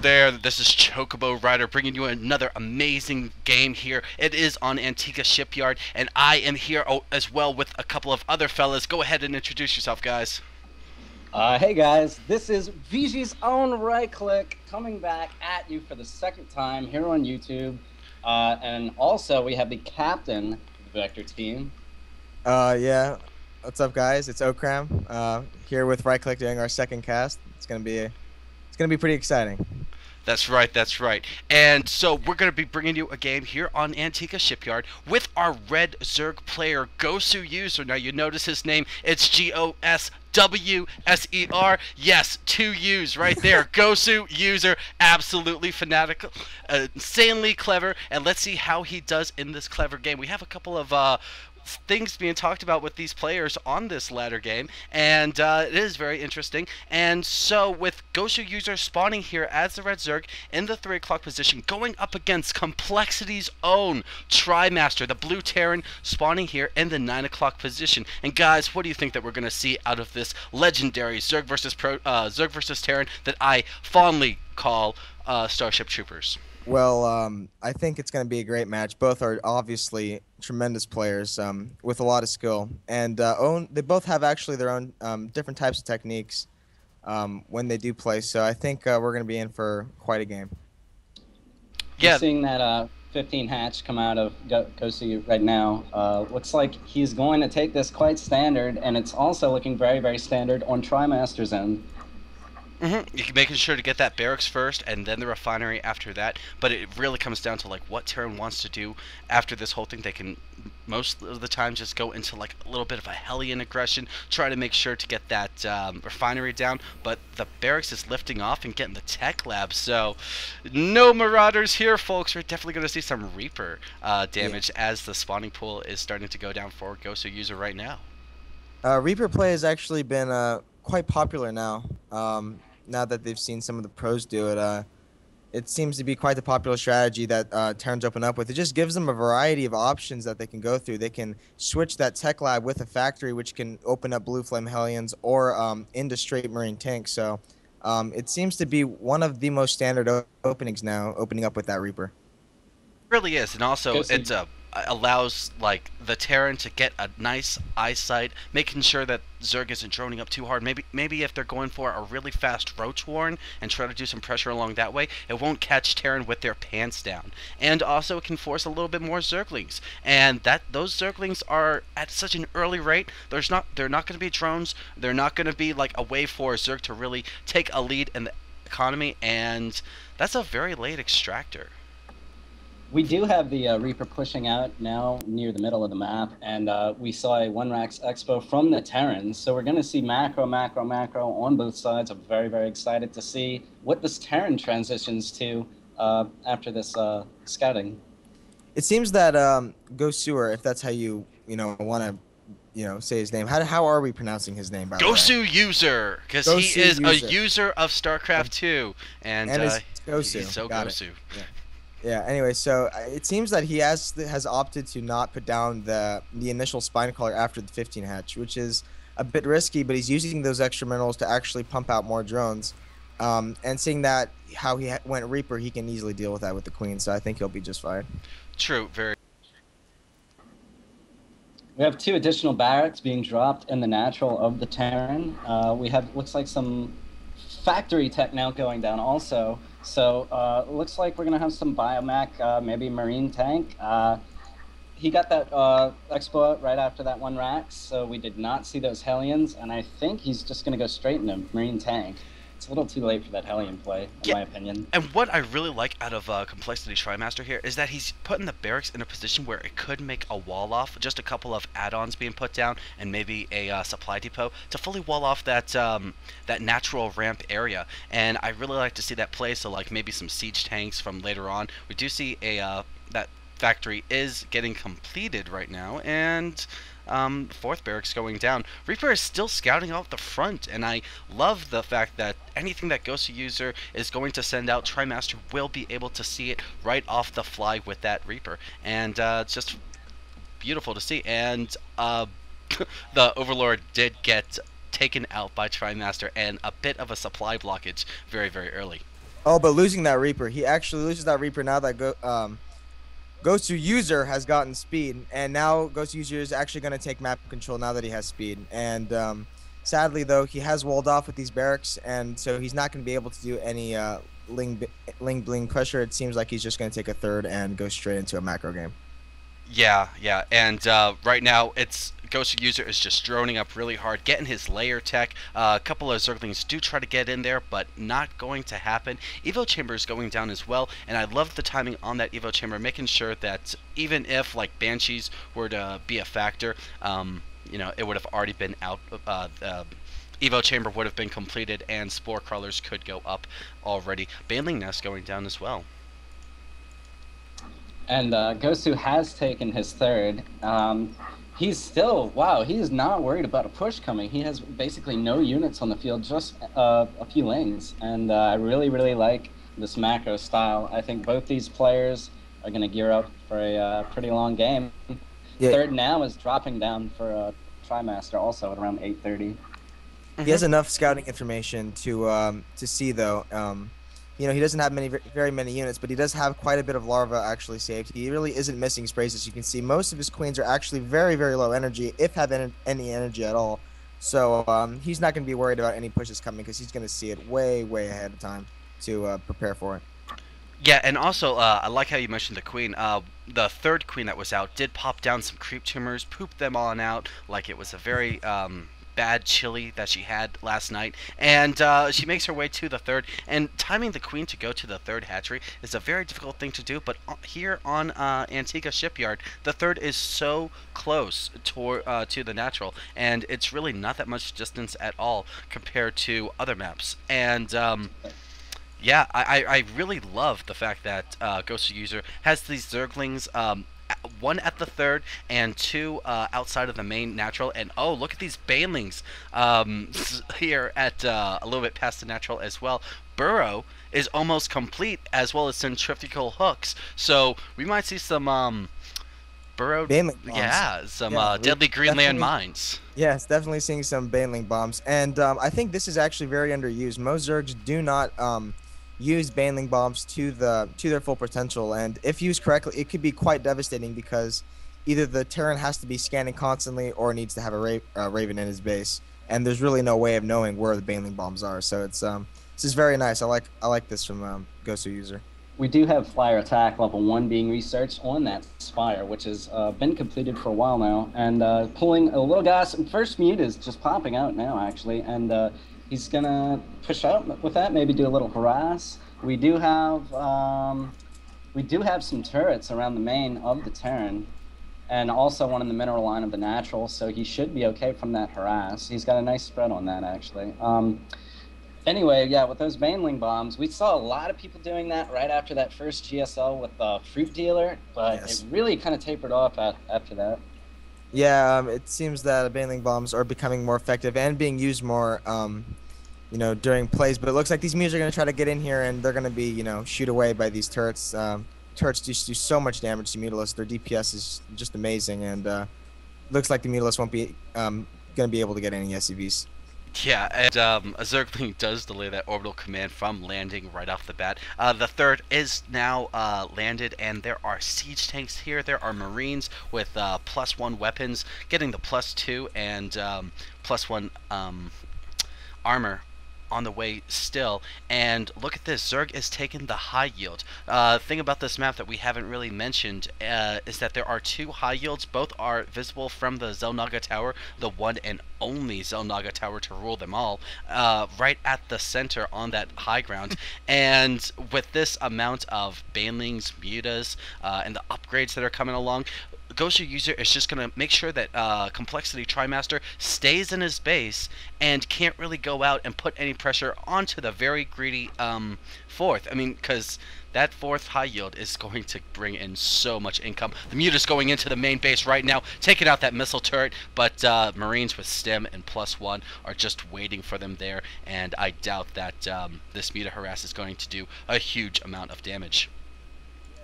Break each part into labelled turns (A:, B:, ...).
A: there, this is ChocoboRider bringing you another amazing game here. It is on Antigua Shipyard, and I am here as well with a couple of other fellas. Go ahead and introduce yourself, guys.
B: Hey guys, this is VG's own RightClick coming back at you for the second time here on YouTube. And also we have the captain of the Vector team.
C: Yeah. What's up, guys? It's vGoCRaM here with RightClick doing our second cast. It's gonna be pretty exciting.
A: That's right, that's right. And so we're going to be bringing you a game here on Antigua Shipyard with our red Zerg player, Goswser. Now you notice his name, it's Goswser. Yes, 2 U's right there. Goswser, absolutely fanatical, insanely clever. And let's see how he does in this clever game. We have a couple of things being talked about with these players on this ladder game, and it is very interesting. And so with Goswser spawning here as the red Zerg in the 3 o'clock position, going up against Complexity's own TriMaster, the blue Terran, spawning here in the 9 o'clock position. And guys, what do you think that we're going to see out of this legendary Zerg versus Terran that I fondly call Starship Troopers?
C: Well, I think it's going to be a great match. Both are obviously tremendous players with a lot of skill, and they both have actually their own different types of techniques when they do play. So I think we're going to be in for quite a game.
B: Yeah, I'm seeing that 15 hatch come out of Goswser right now. Looks like he's going to take this quite standard, and it's also looking very, very standard on TriMaster's end.
A: You're making sure to get that barracks first and then the refinery after that, but it really comes down to like what Terran wants to do after this whole thing. They can most of the time just go into like a little bit of a Hellion aggression, try to make sure to get that refinery down, but the barracks is lifting off and getting the tech lab, so no Marauders here, folks. We're definitely going to see some Reaper damage as the spawning pool is starting to go down for Goswser right now.
C: Reaper play has actually been quite popular now. Now that they've seen some of the pros do it, it seems to be quite the popular strategy that Terrans open up with. It just gives them a variety of options that they can go through. They can switch that tech lab with a factory, which can open up Blue Flame Hellions or into straight Marine tanks. So it seems to be one of the most standard openings now, opening up with that Reaper.
A: It really is, and also it's allows like the Terran to get a nice eyesight, making sure that Zerg isn't droning up too hard. Maybe if they're going for a really fast Roach Warren and try to do some pressure along that way, it won't catch Terran with their pants down. And also it can force a little bit more Zerglings. And those Zerglings are at such an early rate. They're not going to be drones. They're not going to be like a way for Zerg to really take a lead in the economy, and that's a very late extractor.
B: We do have the Reaper pushing out now near the middle of the map, and we saw a 1-Rax Expo from the Terrans, so we're going to see macro on both sides. I'm very, very excited to see what this Terran transitions to after this scouting.
C: It seems that Goswser, if that's how you want to say his name. How are we pronouncing his name, by the way?
A: Goswser, because he is a user of StarCraft 2, and
C: it's Gosu.
A: He's so Gosu.
C: Yeah. Anyway, so it seems that he has opted to not put down the initial spine collar after the 15 hatch, which is a bit risky, but he's using those extra minerals to actually pump out more drones. And seeing that how he went Reaper, he can easily deal with that with the Queen, so I think he'll be just fine.
A: True, very.
B: We have 2 additional barracks being dropped in the natural of the Terran. We have, looks like, some factory tech now going down also. So looks like we're going to have some biomech, maybe Marine tank. He got that expo right after that 1-Rax, so we did not see those Hellions, and I think he's just going to go straight into Marine tank. It's a little too late for that Hellion play, in my opinion.
A: And what I really like out of Complexity TriMaster here is that he's putting the barracks in a position where it could make a wall off, just a couple of add-ons being put down, and maybe a supply depot to fully wall off that that natural ramp area. And I really like to see that play. So like maybe some siege tanks from later on. We do see a that factory is getting completed right now, and 4th barracks going down. Reaper is still scouting out the front, and I love the fact that anything that Goswser is going to send out, TriMaster will be able to see it right off the fly with that Reaper, and it's just beautiful to see. And the Overlord did get taken out by TriMaster, and a bit of a supply blockage very, very early.
C: Oh, but losing that Reaper, he actually loses that Reaper now that Goswser has gotten speed, and now Goswser is actually going to take map control now that he has speed. And sadly, though, he has walled off with these barracks, and so he's not going to be able to do any ling bling pressure. It seems like he's just going to take a third and go straight into a macro game.
A: Yeah, yeah, and right now it's Goswser is just droning up really hard, getting his layer tech. A couple of Zerglings do try to get in there, but not going to happen. Evo Chamber is going down as well, and I love the timing on that Evo Chamber, making sure that even if like Banshees were to be a factor, you know, it would have already been out. Evo Chamber would have been completed, and Spore Crawlers could go up already. Baneling Nest going down as well.
B: And Gosu has taken his third. He's still, wow, he's not worried about a push coming. He has basically no units on the field, just a few lanes. And I really, really like this macro style. I think both these players are going to gear up for a pretty long game. Yeah. Third now is dropping down for TriMaster also at around 8:30.
C: He has enough scouting information to see, though. You know, he doesn't have very many units, but he does have quite a bit of larva actually saved. He really isn't missing sprays, as you can see. Most of his queens are actually very, very low energy, if have any energy at all. So he's not going to be worried about any pushes coming, because he's going to see it way, way ahead of time to prepare for it.
A: Yeah, and also, I like how you mentioned the queen. The third queen that was out did pop down some creep tumors, pooped them on out like it was a very bad chili that she had last night, and she makes her way to the third, and timing the queen to go to the third hatchery is a very difficult thing to do, but here on Antigua Shipyard, the third is so close to the natural, and it's really not that much distance at all compared to other maps. And yeah, I really love the fact that Goswser has these Zerglings, one at the third and two outside of the main natural, and oh, look at these banelings here at a little bit past the natural as well. Burrow is almost complete, as well as centrifugal hooks, so we might see some burrow, yeah, some deadly Greenland mines.
C: Yes, definitely seeing some baneling bombs, and I think this is actually very underused. Most Zergs do not use baneling bombs to their full potential, and if used correctly, it could be quite devastating, because either the Terran has to be scanning constantly or needs to have a Raven in his base, and there's really no way of knowing where the baneling bombs are. So it's this is very nice. I like this from Goswser.
B: We do have flyer attack level 1 being researched on that Spire, which has been completed for a while now, and pulling a little gas. First mute is just popping out now, actually, and he's gonna push out with that, maybe do a little harass. We do have some turrets around the main of the Terran, and also one in the mineral line of the natural, so he should be okay from that harass. He's got a nice spread on that, actually. Anyway, yeah, with those baneling bombs, we saw a lot of people doing that right after that first GSL with the fruit dealer, but yes, it really kind of tapered off after that.
C: Yeah, it seems that baneling bombs are becoming more effective and being used more, you know, during plays. But it looks like these mules are going to try to get in here, and they're going to be, you know, shoot away by these turrets. Turrets just do so much damage to Mutalisk. Their DPS is just amazing, and looks like the Mutalisk won't be going to be able to get any SCVs.
A: Yeah, and a Zergling does delay that orbital command from landing right off the bat. The third is now landed, and there are siege tanks here. There are Marines with +1 weapons, getting the +2 and +1 armor on the way still. And look at this, Zerg is taking the high yield. Thing about this map that we haven't really mentioned is that there are 2 high yields. Both are visible from the Xel'Naga Tower, the one and only Xel'Naga Tower to rule them all, right at the center on that high ground. And with this amount of banelings, mutas, and the upgrades that are coming along, Goswser is just going to make sure that Complexity TriMaster stays in his base and can't really go out and put any pressure onto the very greedy fourth. I mean, because that fourth high yield is going to bring in so much income. The Mute is going into the main base right now, taking out that missile turret, but Marines with stim and +1 are just waiting for them there, and I doubt that this Muta harass is going to do a huge amount of damage.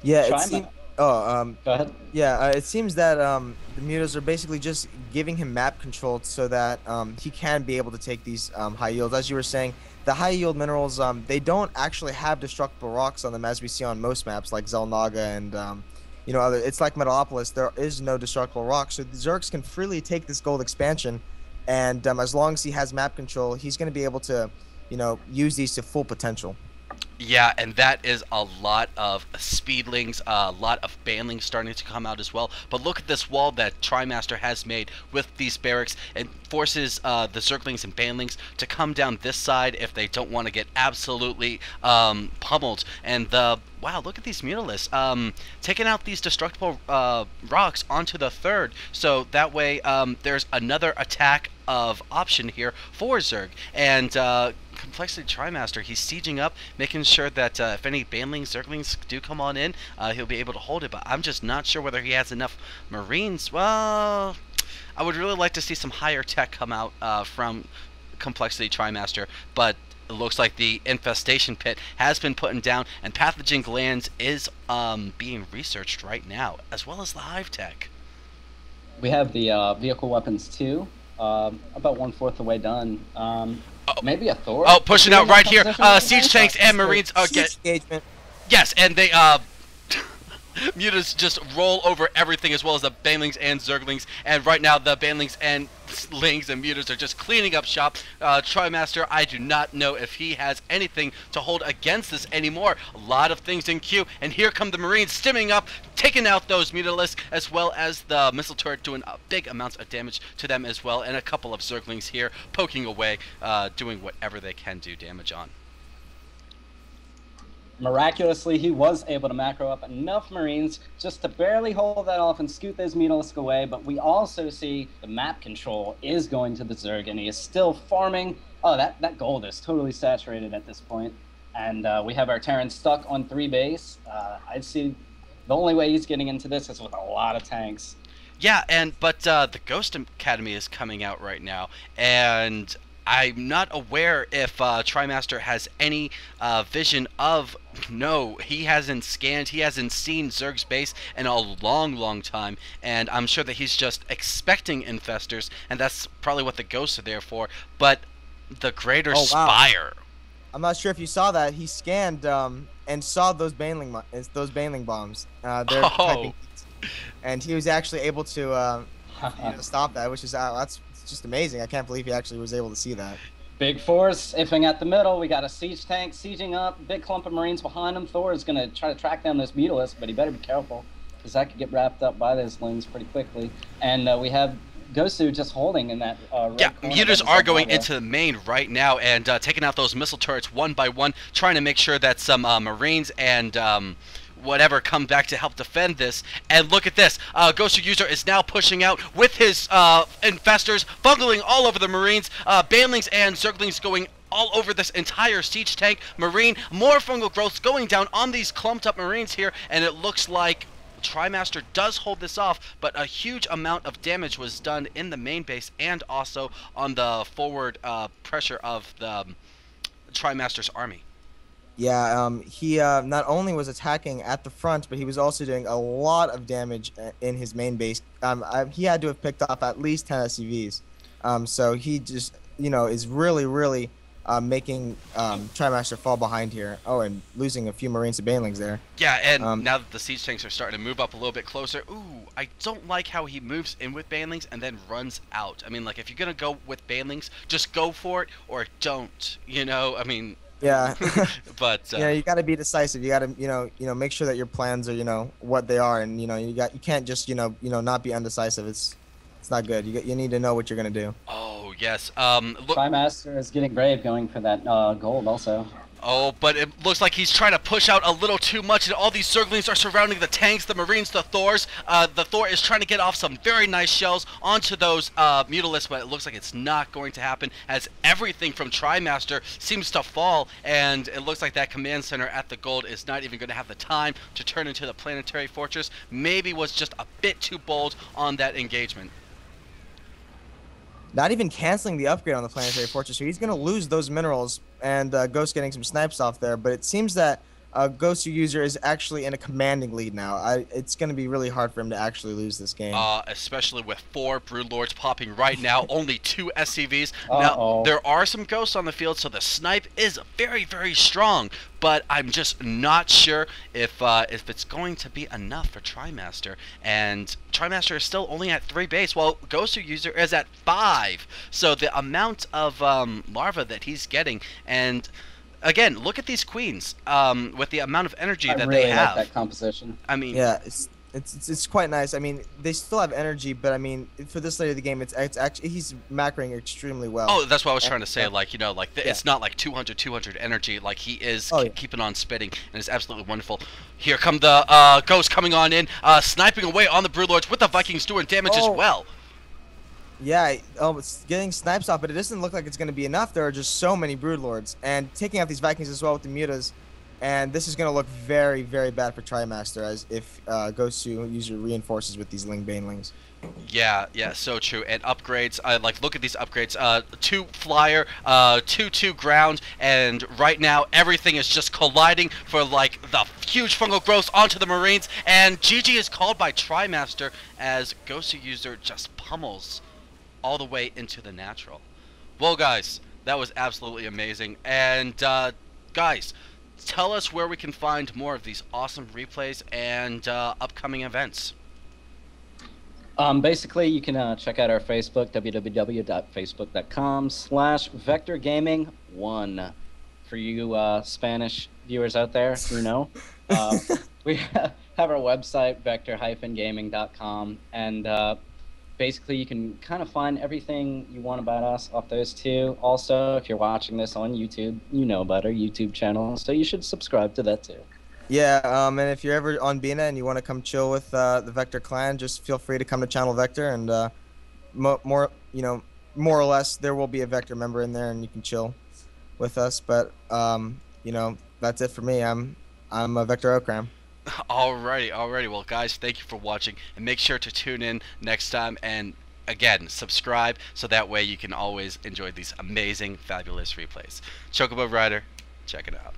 C: Yeah, it seems... Oh,
B: go ahead.
C: Yeah, it seems that the mutas are basically just giving him map control so that he can be able to take these high yields. As you were saying, the high yield minerals, they don't actually have destructible rocks on them as we see on most maps like Zelnaga and you know, other. It's like Metalopolis. There is no destructible rock, so the Zergs can freely take this gold expansion, and as long as he has map control, he's going to be able to, you know, use these to full potential.
A: Yeah, and that is a lot of speedlings, a lot of banlings starting to come out as well. But look at this wall that TriMaster has made with these barracks. It forces the Zerglings and banlings to come down this side if they don't want to get absolutely pummeled. And wow, look at these mutalisks taking out these destructible rocks onto the third. So that way there's another attack of option here for Zerg. And Complexity TriMaster, he's sieging up, making sure that if any banlings, Zerglings do come on in, he'll be able to hold it. But I'm just not sure whether he has enough Marines. Well, I would really like to see some higher tech come out from Complexity TriMaster, but it looks like the infestation pit has been put down, and pathogen glands is being researched right now, as well as the hive tech.
B: We have the vehicle weapons too, about 1/4 the way done. Maybe a Thor.
A: Oh, pushing out right here. Siege tanks and Marines get
C: engagement.
A: Yes, and they mutas just roll over everything, as well as the banlings and Zerglings. And right now, the banlings and lings and mutas are just cleaning up shop. TriMaster, I do not know if he has anything to hold against this anymore. A lot of things in queue, and here come the Marines stimming up, taking out those mutalisks, as well as the missile turret doing big amounts of damage to them as well, and a couple of Zerglings here poking away, doing whatever they can do damage on.
B: Miraculously, he was able to macro up enough Marines just to barely hold that off and scoot those mutalisks away, but we also see the map control is going to the Zerg, and he is still farming. Oh, that gold is totally saturated at this point. And we have our Terran stuck on 3 base. I'd see the only way he's getting into this is with a lot of tanks.
A: Yeah, but the Ghost Academy is coming out right now, and I'm not aware if TriMaster has any vision of. No, he hasn't scanned, he hasn't seen Zerg's base in a long time, and I'm sure that he's just expecting infestors, and that's probably what the ghosts are there for. But the greater spire.
C: I'm not sure if you saw that. He scanned and saw those baneling bombs. They're typing, and he was actually able to stop that, which is that's just amazing. I can't believe he actually was able to see that.
B: Big force ifing at the middle. We got a siege tank sieging up. Big clump of Marines behind him. Thor is going to try to track down this mutalisk, but he better be careful, because that could get wrapped up by those lings pretty quickly. And we have Goswser just holding in that
A: yeah, mutas are going into the main right now and taking out those missile turrets one by one, trying to make sure that some Marines and whatever come back to help defend this. And look at this, Goswser user is now pushing out with his infestors, bungling all over the Marines, banlings and Zerglings going all over this entire siege tank. Marine, more fungal growths going down on these clumped up Marines here, and it looks like TriMaster does hold this off, but a huge amount of damage was done in the main base and also on the forward pressure of the TriMaster's army.
C: Yeah, he not only was attacking at the front, but he was also doing a lot of damage in his main base. He had to have picked up at least 10 SCVs. So he just, you know, is really making TriMaster fall behind here. Oh, and losing a few Marines and banelings there.
A: Yeah, and now that the siege tanks are starting to move up a little bit closer, ooh, I don't like how he moves in with banelings and then runs out. I mean, like, if you're going to go with banelings, just go for it or don't, you know? I mean...
C: Yeah,
A: but
C: yeah, you got to be decisive. You got to, you know, make sure that your plans are, you know, what they are, and you can't just, you know, not be undecisive. It's not good. You need to know what you're gonna do.
A: Oh yes.
B: Look, TriMaster is getting brave, going for that gold also.
A: Oh, but it looks like he's trying to push out a little too much, and all these Zerglings are surrounding the tanks, the Marines, the Thors. The Thor is trying to get off some very nice shells onto those mutalisks, but it looks like it's not going to happen, as everything from TriMaster seems to fall, and it looks like that command center at the gold is not even going to have the time to turn into the planetary fortress. Maybe was just a bit too bold on that engagement.
C: Not even canceling the upgrade on the planetary fortress, so he's going to lose those minerals, and Ghost getting some snipes off there. But it seems that Goswser user is actually in a commanding lead now. It's going to be really hard for him to actually lose this game.
A: Especially with 4 Broodlords popping right now, only 2 SCVs.
B: Uh-oh.
A: Now, there are some ghosts on the field, so the snipe is very, very strong, but I'm just not sure if it's going to be enough for TriMaster. And TriMaster is still only at 3 base, while Goswser user is at 5. So the amount of larva that he's getting, and again, look at these queens with the amount of energy that
B: really
A: they have.
B: like that composition.
A: I mean,
C: Yeah, it's quite nice. I mean, they still have energy, but I mean, for this late of the game, it's actually he's macroing extremely well.
A: oh, that's what I was trying to say. Like, you know, like
C: Yeah.
A: it's not like 200 energy. Like he is
C: Oh, yeah.
A: keeping on spitting, and it's absolutely wonderful. Here come the ghosts coming on in, sniping away on the Broodlords with the Vikings doing damage as
C: Oh.
A: well.
C: Yeah, it's getting snipes off, but it doesn't look like it's going to be enough. There are just so many Broodlords, and taking out these Vikings as well with the mutas, and this is going to look very, very bad for TriMaster as if Goswser user reinforces with these Ling Banelings.
A: Yeah, so true. And upgrades, like look at these upgrades. 2 flyer, 2 ground, and right now everything is just colliding for like the huge fungal growth onto the Marines. And GG is called by TriMaster as Goswser user just pummels all the way into the natural. Well, guys, that was absolutely amazing. And guys, tell us where we can find more of these awesome replays and upcoming events.
B: Basically, you can check out our Facebook, www.facebook.com/vectorgaming1. For you Spanish viewers out there, you know. We have our website, vector-gaming.com, and basically you can kind of find everything you want about us off those two. Also, if you're watching this on YouTube, you know about our YouTube channel, so you should subscribe to that too.
C: Yeah, and if you're ever on Bina and you want to come chill with the Vector clan, just feel free to come to Channel Vector, and more or less, there will be a Vector member in there, and you can chill with us. But that's it for me. I'm a vGoCRaM.
A: Alrighty. Well, guys, thank you for watching, and make sure to tune in next time. And again, subscribe so that way you can always enjoy these amazing, fabulous replays. ChocoboRider, check it out.